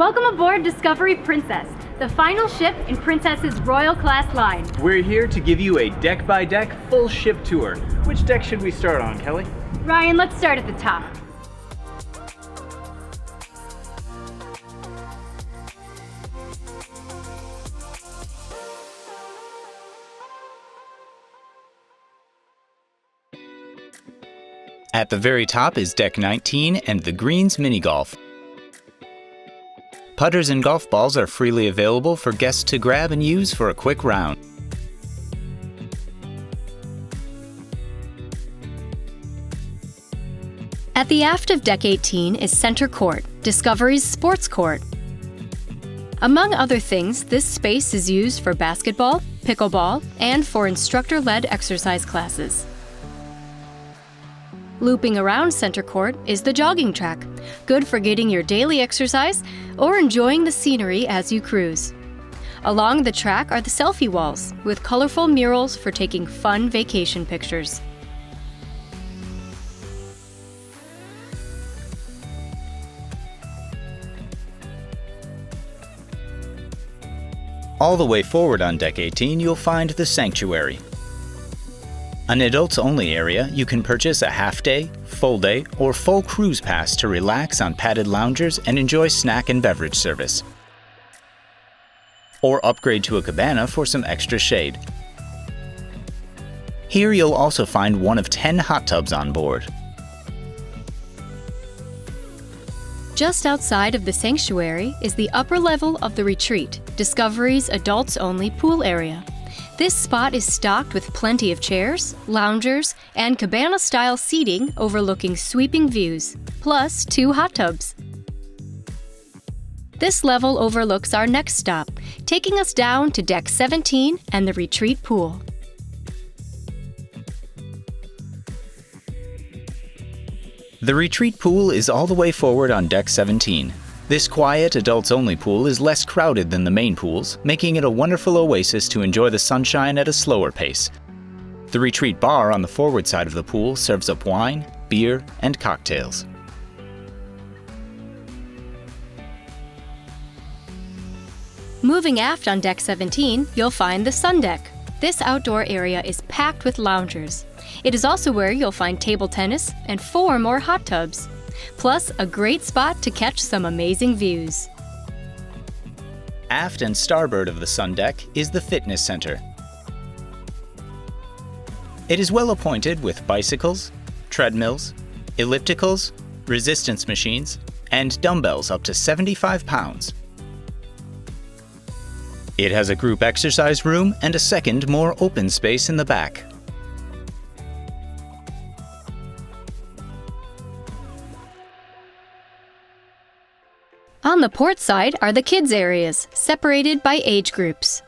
Welcome aboard Discovery Princess, the final ship in Princess's Royal Class line. We're here to give you a deck-by-deck full ship tour. Which deck should we start on, Kelly? Ryan, let's start at the top. At the very top is Deck 19 and the Greens Mini Golf. Putters and golf balls are freely available for guests to grab and use for a quick round. At the aft of Deck 18 is Center Court, Discovery's sports court. Among other things, this space is used for basketball, pickleball, and for instructor-led exercise classes. Looping around Center Court is the jogging track, good for getting your daily exercise or enjoying the scenery as you cruise. Along the track are the selfie walls, with colorful murals for taking fun vacation pictures. All the way forward on Deck 18, you'll find the Sanctuary. An adults-only area, you can purchase a half-day, full-day, or full cruise pass to relax on padded loungers and enjoy snack and beverage service. Or upgrade to a cabana for some extra shade. Here you'll also find one of 10 hot tubs on board. Just outside of the Sanctuary is the upper level of the Retreat, Discovery's adults-only pool area. This spot is stocked with plenty of chairs, loungers, and cabana-style seating overlooking sweeping views, plus 2 hot tubs. This level overlooks our next stop, taking us down to Deck 17 and the Retreat pool. The Retreat pool is all the way forward on Deck 17. This quiet, adults-only pool is less crowded than the main pools, making it a wonderful oasis to enjoy the sunshine at a slower pace. The Retreat bar on the forward side of the pool serves up wine, beer, and cocktails. Moving aft on Deck 17, you'll find the sun deck. This outdoor area is packed with loungers. It is also where you'll find table tennis and 4 more hot tubs, plus a great spot to catch some amazing views. Aft and starboard of the sun deck is the fitness center. It is well appointed with bicycles, treadmills, ellipticals, resistance machines, and dumbbells up to 75 pounds. It has a group exercise room and a second, more open space in the back. On the port side are the kids' areas, separated by age groups.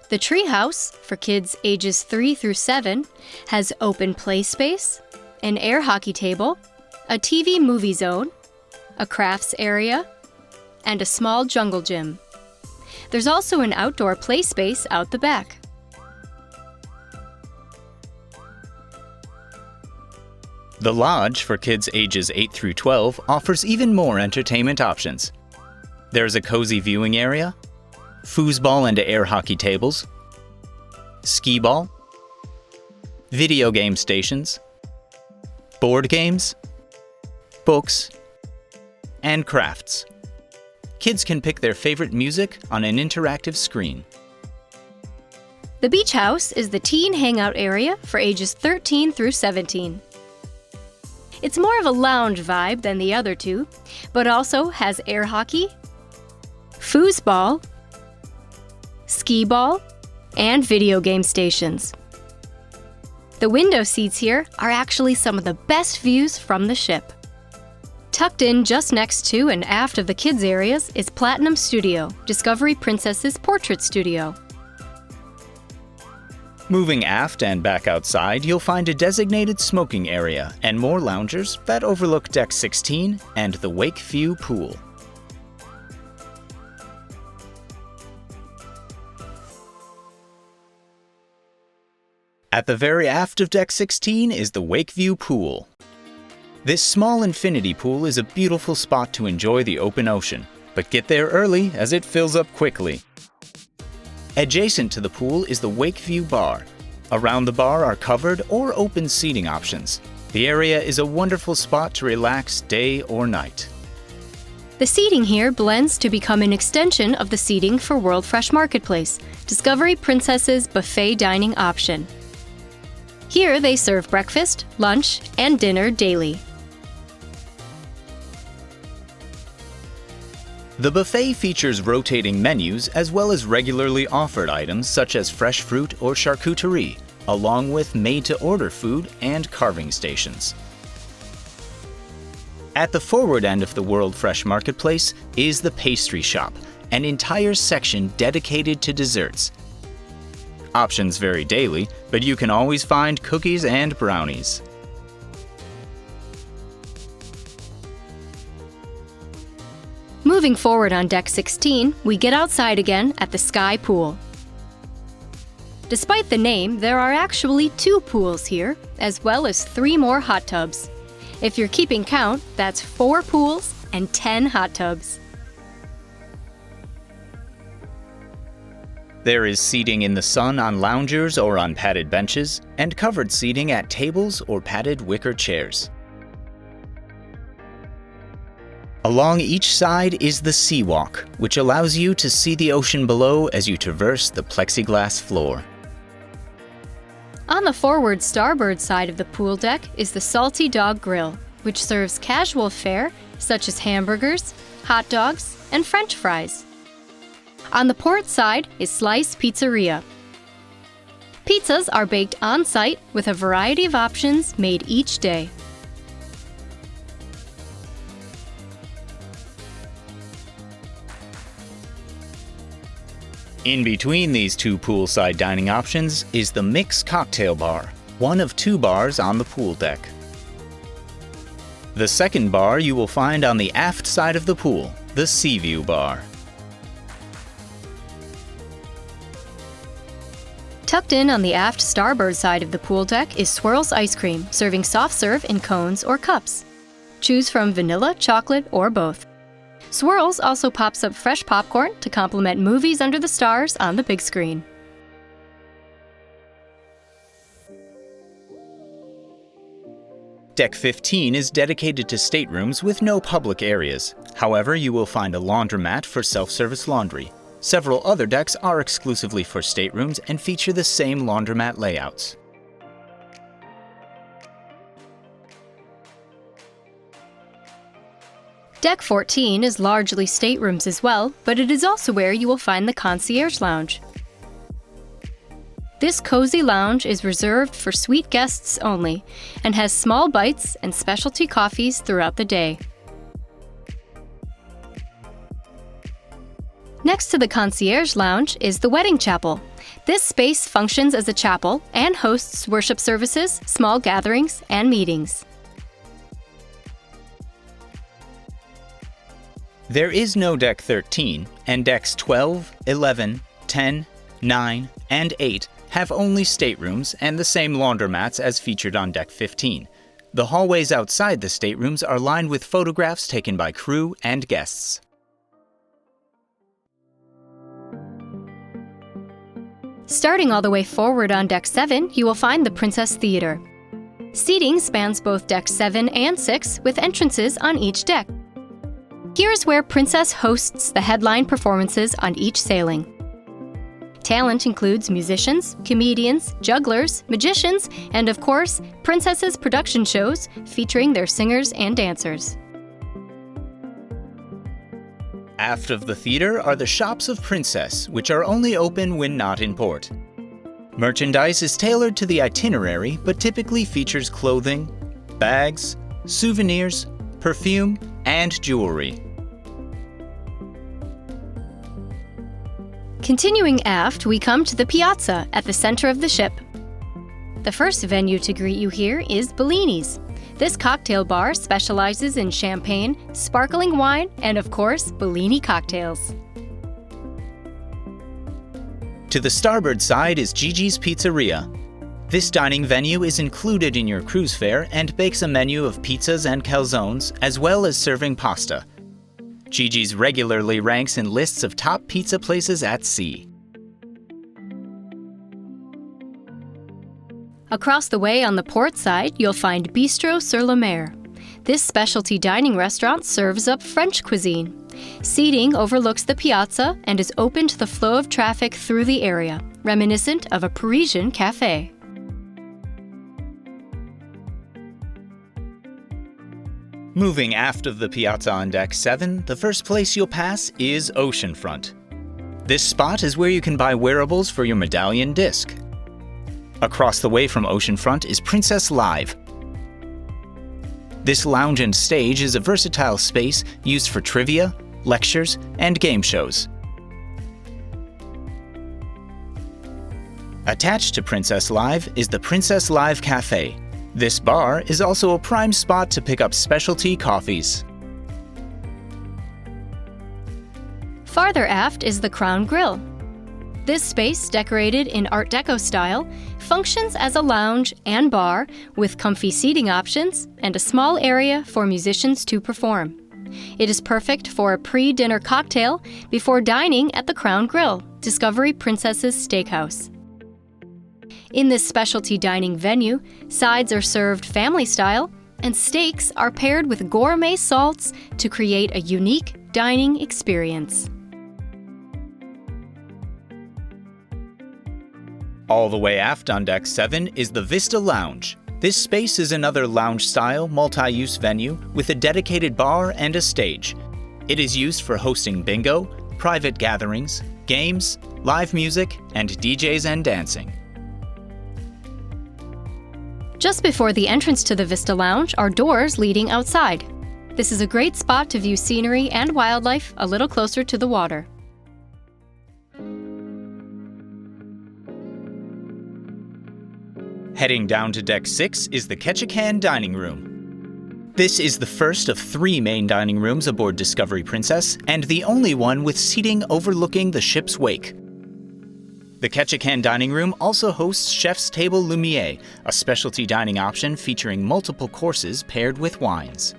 The Treehouse, for kids ages 3 through 7, has open play space, an air hockey table, a TV movie zone, a crafts area, and a small jungle gym. There's also an outdoor play space out the back. The Lodge, for kids ages 8 through 12, offers even more entertainment options. There's a cozy viewing area, foosball and air hockey tables, skee-ball, video game stations, board games, books, and crafts. Kids can pick their favorite music on an interactive screen. The Beach House is the teen hangout area for ages 13 through 17. It's more of a lounge vibe than the other two, but also has air hockey, foosball, skee-ball, and video game stations. The window seats here are actually some of the best views from the ship. Tucked in just next to and aft of the kids' areas is Platinum Studio, Discovery Princess's portrait studio. Moving aft and back outside, you'll find a designated smoking area and more loungers that overlook Deck 16 and the Wakeview pool. At the very aft of Deck 16 is the Wakeview pool. This small infinity pool is a beautiful spot to enjoy the open ocean, but get there early as it fills up quickly. Adjacent to the pool is the Wakeview Bar. Around the bar are covered or open seating options. The area is a wonderful spot to relax day or night. The seating here blends to become an extension of the seating for World Fresh Marketplace, Discovery Princess's buffet dining option. Here they serve breakfast, lunch, and dinner daily. The buffet features rotating menus as well as regularly offered items such as fresh fruit or charcuterie, along with made-to-order food and carving stations. At the forward end of the World Fresh Marketplace is the Pastry Shop, an entire section dedicated to desserts. Options vary daily, but you can always find cookies and brownies. Moving forward on Deck 16, we get outside again at the Sky Pool. Despite the name, there are actually 2 pools here, as well as 3 more hot tubs. If you're keeping count, that's 4 pools and 10 hot tubs. There is seating in the sun on loungers or on padded benches, and covered seating at tables or padded wicker chairs. Along each side is the Seawalk, which allows you to see the ocean below as you traverse the plexiglass floor. On the forward starboard side of the pool deck is the Salty Dog Grill, which serves casual fare such as hamburgers, hot dogs, and French fries. On the port side is Slice Pizzeria. Pizzas are baked on-site with a variety of options made each day. In between these 2 poolside dining options is the Mix Cocktail Bar, one of 2 bars on the pool deck. The second bar you will find on the aft side of the pool, the Seaview Bar. Tucked in on the aft starboard side of the pool deck is Swirls Ice Cream, serving soft serve in cones or cups. Choose from vanilla, chocolate, or both. Swirls also pops up fresh popcorn to complement movies under the stars on the big screen. Deck 15 is dedicated to staterooms with no public areas. However, you will find a laundromat for self-service laundry. Several other decks are exclusively for staterooms and feature the same laundromat layouts. Deck 14 is largely staterooms as well, but it is also where you will find the Concierge Lounge. This cozy lounge is reserved for suite guests only and has small bites and specialty coffees throughout the day. Next to the Concierge Lounge is the Wedding Chapel. This space functions as a chapel and hosts worship services, small gatherings, and meetings. There is no Deck 13, and Decks 12, 11, 10, 9, and 8 have only staterooms and the same laundromats as featured on Deck 15. The hallways outside the staterooms are lined with photographs taken by crew and guests. Starting all the way forward on Deck 7, you will find the Princess Theater. Seating spans both Decks 7 and 6 with entrances on each deck. Here's where Princess hosts the headline performances on each sailing. Talent includes musicians, comedians, jugglers, magicians, and of course, Princess's production shows featuring their singers and dancers. Aft of the theater are the Shops of Princess, which are only open when not in port. Merchandise is tailored to the itinerary, but typically features clothing, bags, souvenirs, perfume, and jewelry. Continuing aft, we come to the piazza at the center of the ship. The first venue to greet you here is Bellini's. This cocktail bar specializes in champagne, sparkling wine, and of course, Bellini cocktails. To the starboard side is Gigi's Pizzeria. This dining venue is included in your cruise fare and bakes a menu of pizzas and calzones, as well as serving pasta. Gigi's regularly ranks in lists of top pizza places at sea. Across the way on the port side, you'll find Bistro sur la Mer. This specialty dining restaurant serves up French cuisine. Seating overlooks the piazza and is open to the flow of traffic through the area, reminiscent of a Parisian cafe. Moving aft of the piazza on Deck 7, the first place you'll pass is Oceanfront. This spot is where you can buy wearables for your medallion disc. Across the way from Oceanfront is Princess Live. This lounge and stage is a versatile space used for trivia, lectures, and game shows. Attached to Princess Live is the Princess Live Cafe. This bar is also a prime spot to pick up specialty coffees. Farther aft is the Crown Grill. This space, decorated in Art Deco style, functions as a lounge and bar with comfy seating options and a small area for musicians to perform. It is perfect for a pre-dinner cocktail before dining at the Crown Grill, Discovery Princess's Steakhouse. In this specialty dining venue, sides are served family style, and steaks are paired with gourmet salts to create a unique dining experience. All the way aft on Deck 7 is the Vista Lounge. This space is another lounge-style, multi-use venue with a dedicated bar and a stage. It is used for hosting bingo, private gatherings, games, live music, and DJs and dancing. Just before the entrance to the Vista Lounge are doors leading outside. This is a great spot to view scenery and wildlife a little closer to the water. Heading down to Deck 6 is the Ketchikan Dining Room. This is the first of 3 main dining rooms aboard Discovery Princess, and the only one with seating overlooking the ship's wake. The Ketchikan Dining Room also hosts Chef's Table Lumiere, a specialty dining option featuring multiple courses paired with wines.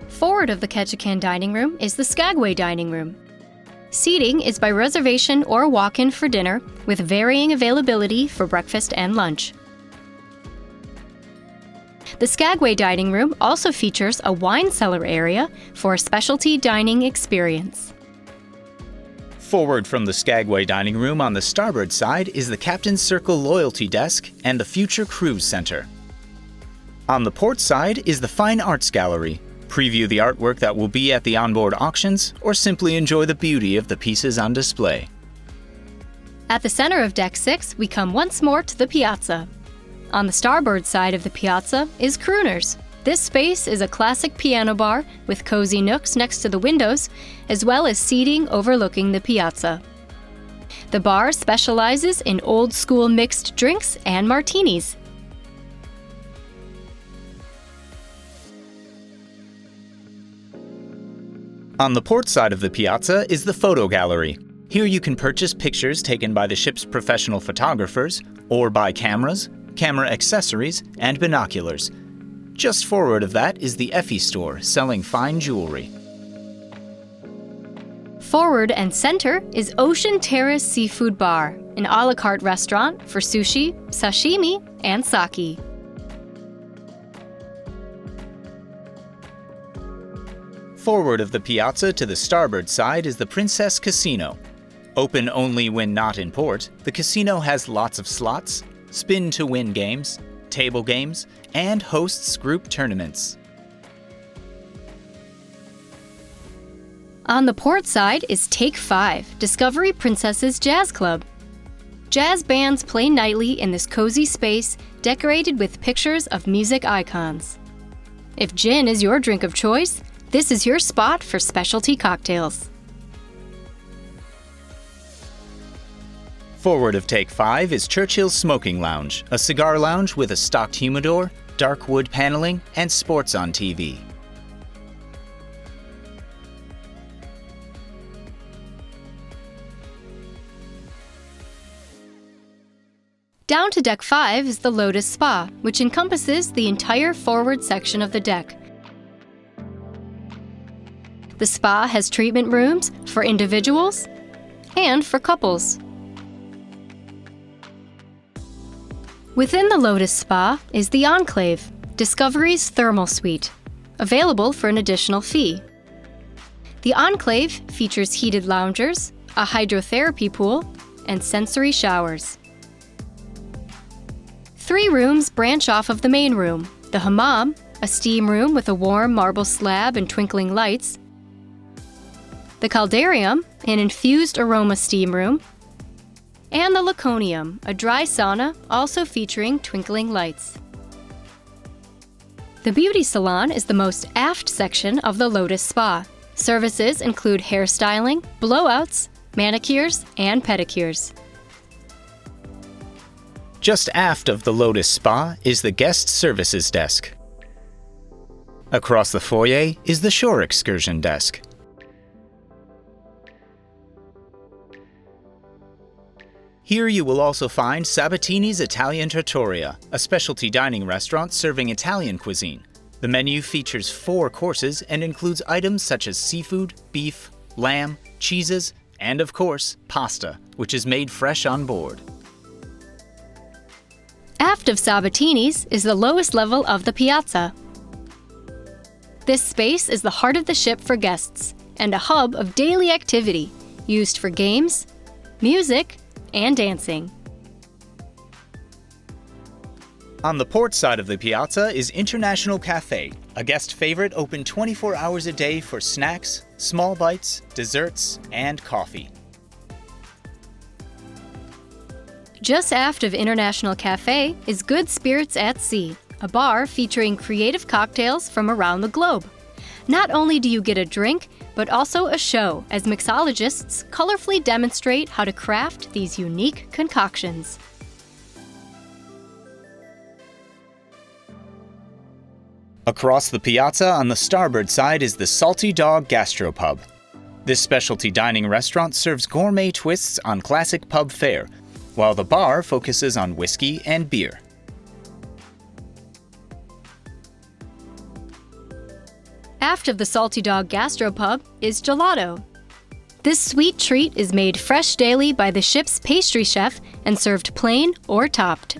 Forward of the Ketchikan Dining Room is the SKAGWAY Dining Room. Seating is by reservation or walk-in for dinner, with varying availability for breakfast and lunch. The SKAGWAY Dining Room also features a wine cellar area for a specialty dining experience. Forward from the SKAGWAY Dining Room on the starboard side is the Captain's Circle Loyalty Desk and the Future Cruise Center. On the port side is the Fine Arts Gallery. Preview the artwork that will be at the onboard auctions, or simply enjoy the beauty of the pieces on display. At the center of Deck 6, we come once more to the piazza. On the starboard side of the piazza is Crooners. This space is a classic piano bar with cozy nooks next to the windows, as well as seating overlooking the piazza. The bar specializes in old-school mixed drinks and martinis. On the port side of the piazza is the photo gallery. Here you can purchase pictures taken by the ship's professional photographers, or buy cameras, camera accessories, and binoculars. Just forward of that is the Effie store, selling fine jewelry. Forward and center is Ocean Terrace Seafood Bar, an a la carte restaurant for sushi, sashimi, and sake. Forward of the piazza to the starboard side is the Princess Casino. Open only when not in port, the casino has lots of slots, spin-to-win games, table games, and hosts group tournaments. On the port side is Take 5, Discovery Princess's Jazz Club. Jazz bands play nightly in this cozy space decorated with pictures of music icons. If gin is your drink of choice, this is your spot for specialty cocktails. Forward of Take 5 is Churchill's Smoking Lounge, a cigar lounge with a stocked humidor, dark wood paneling, and sports on TV. Down to Deck 5 is the Lotus Spa, which encompasses the entire forward section of the deck. The spa has treatment rooms for individuals and for couples. Within the Lotus Spa is the Enclave, Discovery's thermal suite, available for an additional fee. The Enclave features heated loungers, a hydrotherapy pool, and sensory showers. 3 rooms branch off of the main room: the hammam, a steam room with a warm marble slab and twinkling lights; the caldarium, an infused aroma steam room; and the laconium, a dry sauna also featuring twinkling lights. The beauty salon is the most aft section of the Lotus Spa. Services include hairstyling, blowouts, manicures, and pedicures. Just aft of the Lotus Spa is the guest services desk. Across the foyer is the shore excursion desk. Here you will also find Sabatini's Italian Trattoria, a specialty dining restaurant serving Italian cuisine. The menu features 4 courses and includes items such as seafood, beef, lamb, cheeses, and of course, pasta, which is made fresh on board. Aft of Sabatini's is the lowest level of the piazza. This space is the heart of the ship for guests and a hub of daily activity used for games, music, and dancing. On the port side of the piazza is International Cafe, a guest favorite open 24 hours a day for snacks, small bites, desserts, and coffee. Just aft of International Cafe is Good Spirits at Sea, a bar featuring creative cocktails from around the globe. Not only do you get a drink, but also a show as mixologists colorfully demonstrate how to craft these unique concoctions. Across the piazza on the starboard side is the Salty Dog Gastropub. This specialty dining restaurant serves gourmet twists on classic pub fare, while the bar focuses on whiskey and beer. Aft of the Salty Dog Gastropub is Gelato. This sweet treat is made fresh daily by the ship's pastry chef and served plain or topped.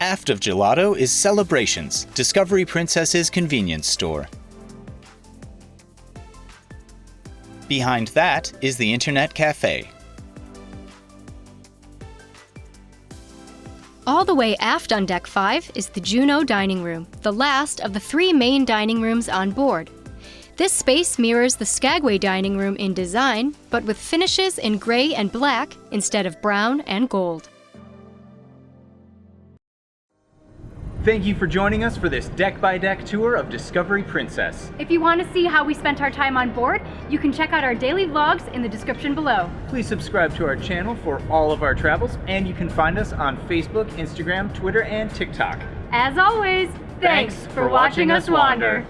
Aft of Gelato is Celebrations, Discovery Princess's convenience store. Behind that is the Internet Cafe. All the way aft on Deck 5 is the Juno Dining Room, the last of the 3 main dining rooms on board. This space mirrors the Skagway dining room in design, but with finishes in gray and black instead of brown and gold. Thank you for joining us for this deck-by-deck tour of Discovery Princess. If you want to see how we spent our time on board, you can check out our daily vlogs in the description below. Please subscribe to our channel for all of our travels, and you can find us on Facebook, Instagram, Twitter, and TikTok. As always, thanks for watching us wander.